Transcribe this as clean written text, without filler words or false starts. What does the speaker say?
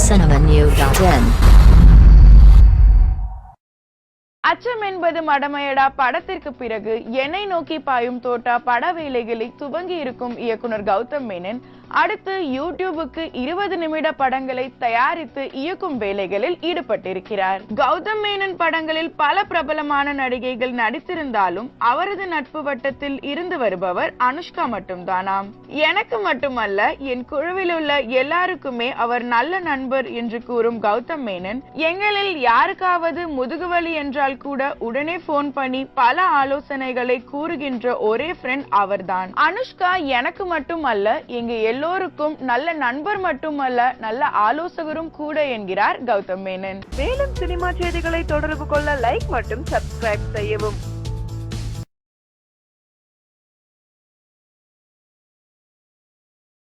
cinemanew.in. அச்சம் என்பது மடமையடா படத்திற்கு பிறகு என்னை நோக்கி பாயும் தோட்டா பட வேலைகளை துவங்கி இருக்கும் இயக்குனர் கௌதம் மேனன் அடுத்து யூடியூபுக்கு 20 நிமிட படங்களை தயாரித்து இயக்கும் வேலைகளில் ஈடுபட்டிருக்கிறார். கௌதம் மேனன் படங்களில் பல பிரபலமான நடிகைகள் நடித்திருந்தாலும் அவரது நட்பு வட்டத்தில் இருந்து வருபவர் அனுஷ்கா மட்டும்தானாம். எனக்கு மட்டுமல்ல, என் குழுவில் உள்ள எல்லாருக்குமே அவர் நல்ல நண்பர் என்று கூறும் கௌதம் மேனன், எங்களில் யாருக்காவது முதுகுவலி என்றால் கூட உடனே போன் பண்ணி பல ஆலோசனைகளை கூறுகின்ற ஒரே ஃப்ரெண்ட் அவர்தான். அனுஷ்கா எனக்கு மட்டுமல்ல, எங்க எல்லோருக்கும் நல்ல நண்பர் மட்டுமல்ல, நல்ல ஆலோசகரும் கூட என்கிறார் கௌதம் மேனன். மேலும் சினிமா செய்திகளை தொடர்பு கொள்ள லைக் மற்றும் சப்ஸ்கிரைப் செய்யவும்.